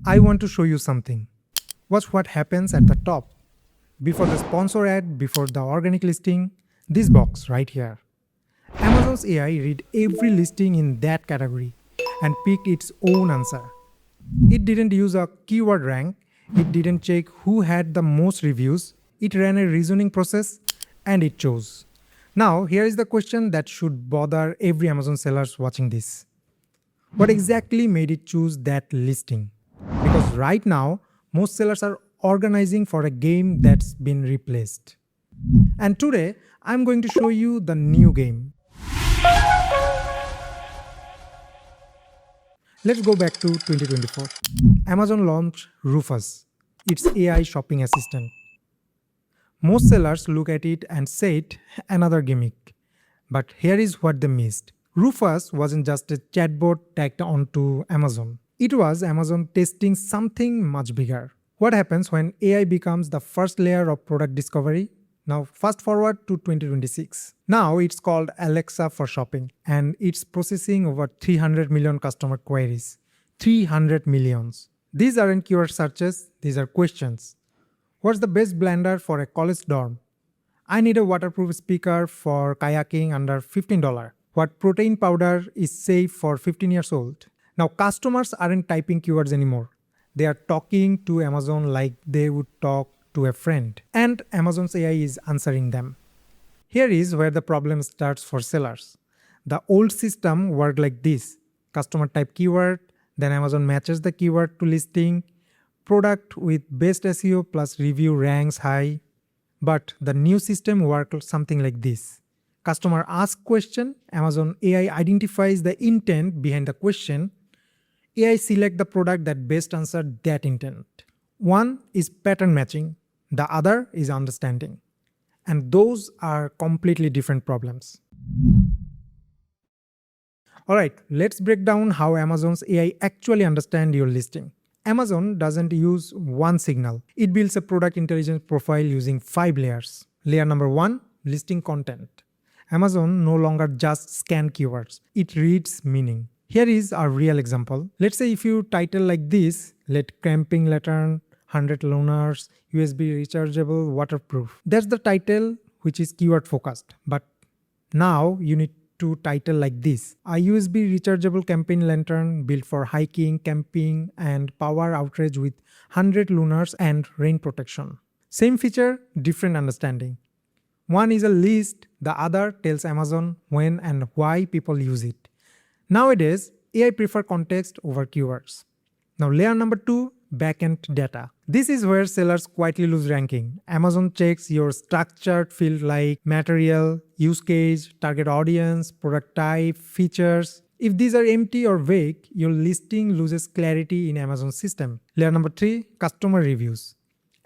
I want to show you something. Watch what happens at the top. Before the sponsor ad, before the organic listing, this box right here. Amazon's AI read every listing in that category and picked its own answer. It didn't use a keyword rank, it didn't check who had the most reviews, it ran a reasoning process and it chose. Now, here is the question that should bother every Amazon sellers watching this. What exactly made it choose that listing? Because right now, most sellers are organizing for a game that's been replaced. And today, I'm going to show you the new game. Let's go back to 2024. Amazon launched Rufus, its AI shopping assistant. Most sellers look at it and say it, another gimmick. But here is what they missed. Rufus wasn't just a chatbot tagged onto Amazon. It was Amazon testing something much bigger. What happens when AI becomes the first layer of product discovery? Now fast forward to 2026. Now it's called Alexa for shopping and it's processing over 300 million customer queries. 300 millions. These aren't keyword searches, these are questions. What's the best blender for a college dorm? I need a waterproof speaker for kayaking under $15. What protein powder is safe for 15 years old? Now customers aren't typing keywords anymore. They are talking to Amazon like they would talk to a friend. And Amazon's AI is answering them. Here is where the problem starts for sellers. The old system worked like this. Customer type keyword, then Amazon matches the keyword to listing, product with best SEO plus review ranks high. But the new system worked something like this. Customer asks question, Amazon AI identifies the intent behind the question, AI select the product that best answered that intent. One is pattern matching, the other is understanding. And those are completely different problems. Alright, let's break down how Amazon's AI actually understands your listing. Amazon doesn't use one signal. It builds a product intelligence profile using 5 layers. Layer number 1, listing content. Amazon no longer just scans keywords. It reads meaning. Here is a real example. Let's say if you title like this, let camping lantern, 100 loners, USB rechargeable, waterproof. That's the title which is keyword focused. But now you need to title like this. A USB rechargeable camping lantern built for hiking, camping and power outage with 100 lunars and rain protection. Same feature, different understanding. One is a list, the other tells Amazon when and why people use it. Nowadays, AI prefer context over keywords. Now layer number 2, backend data. This is where sellers quietly lose ranking. Amazon checks your structured field like material, use case, target audience, product type, features. If these are empty or vague, your listing loses clarity in Amazon's system. Layer number 3, customer reviews.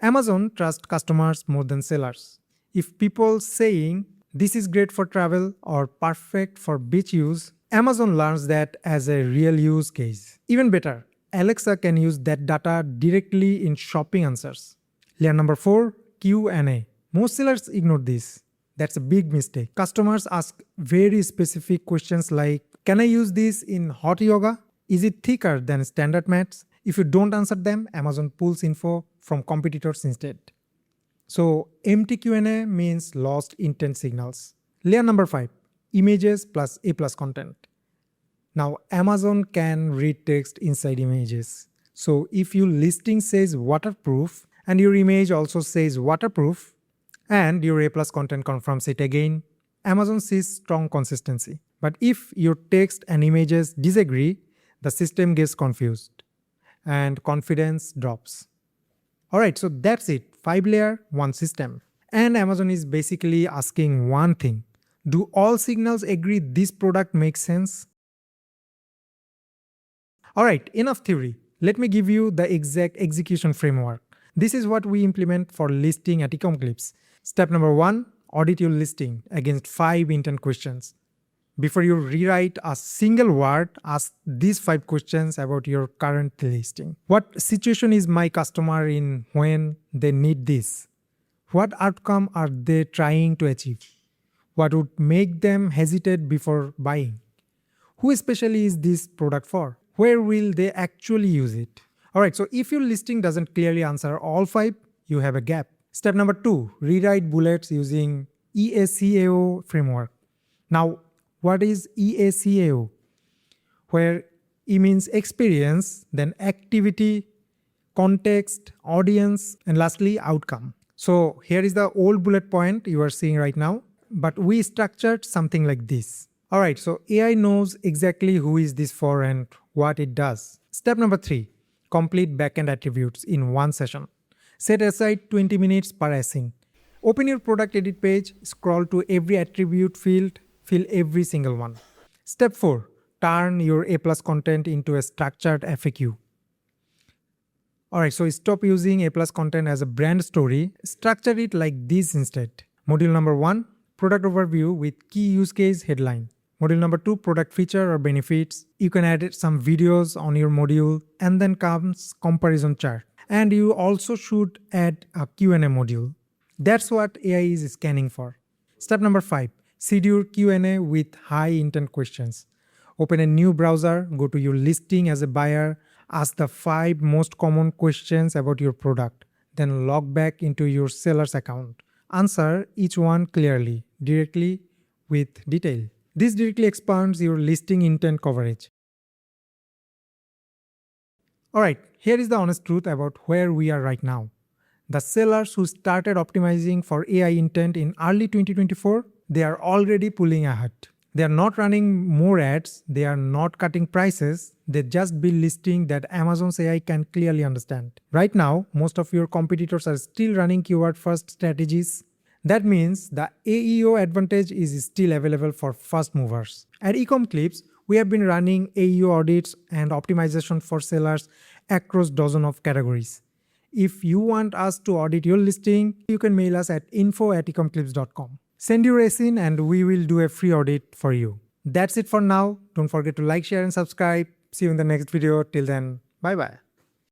Amazon trusts customers more than sellers. If people saying this is great for travel or perfect for beach use, Amazon learns that as a real use case. Even better, Alexa can use that data directly in shopping answers. Layer number 4, Q&A. Most sellers ignore this. That's a big mistake. Customers ask very specific questions like, can I use this in hot yoga? Is it thicker than standard mats? If you don't answer them, Amazon pulls info from competitors instead. So empty Q&A means lost intent signals. Layer number 5, images plus A+ content. Now Amazon can read text inside images. So if your listing says waterproof and your image also says waterproof and your A+ content confirms it again, Amazon sees strong consistency. But if your text and images disagree, the system gets confused and confidence drops. Alright, so that's it. 5 layer, 1 system. And Amazon is basically asking one thing. Do all signals agree this product makes sense? Alright, enough theory. Let me give you the exact execution framework. This is what we implement for listing at eComClips. Step number 1, audit your listing against 5 intent questions. Before you rewrite a single word, ask these 5 questions about your current listing. What situation is my customer in when they need this? What outcome are they trying to achieve? What would make them hesitate before buying? Who especially is this product for? Where will they actually use it? Alright, so if your listing doesn't clearly answer all 5, you have a gap. Step number 2, rewrite bullets using eComClips framework. Now, what is eComClips? Where E means experience, then activity, context, audience, and lastly, outcome. So here is the old bullet point you are seeing right now, but we structured something like this. Alright, so AI knows exactly who is this for and what it does. Step number 3, complete backend attributes in one session. Set aside 20 minutes per async. Open your product edit page, scroll to every attribute field, fill every single one. Step 4, turn your A+ content into a structured FAQ. Alright, so stop using A+ content as a brand story, structure it like this instead. Module number 1, product overview with key use case headline. Module number 2, product feature or benefits. You can add some videos on your module, and then comes comparison chart. And you also should add a Q&A module. That's what AI is scanning for. Step number 5, seed your Q&A with high intent questions. Open a new browser, go to your listing as a buyer, ask the 5 most common questions about your product, then log back into your seller's account. Answer each one clearly, directly, with detail. This directly expands your listing intent coverage. Alright, here is the honest truth about where we are right now. The sellers who started optimizing for AI intent in early 2024, they are already pulling ahead. They are not running more ads, they are not cutting prices, they just build listing that Amazon's AI can clearly understand. Right now, most of your competitors are still running keyword-first strategies. That means the AEO advantage is still available for fast movers. At eComClips, we have been running AEO audits and optimization for sellers across dozens of categories. If you want us to audit your listing, you can mail us at info@ecomclips.com. Send your ASIN and we will do a free audit for you. That's it for now. Don't forget to like, share and subscribe. See you in the next video. Till then, bye-bye.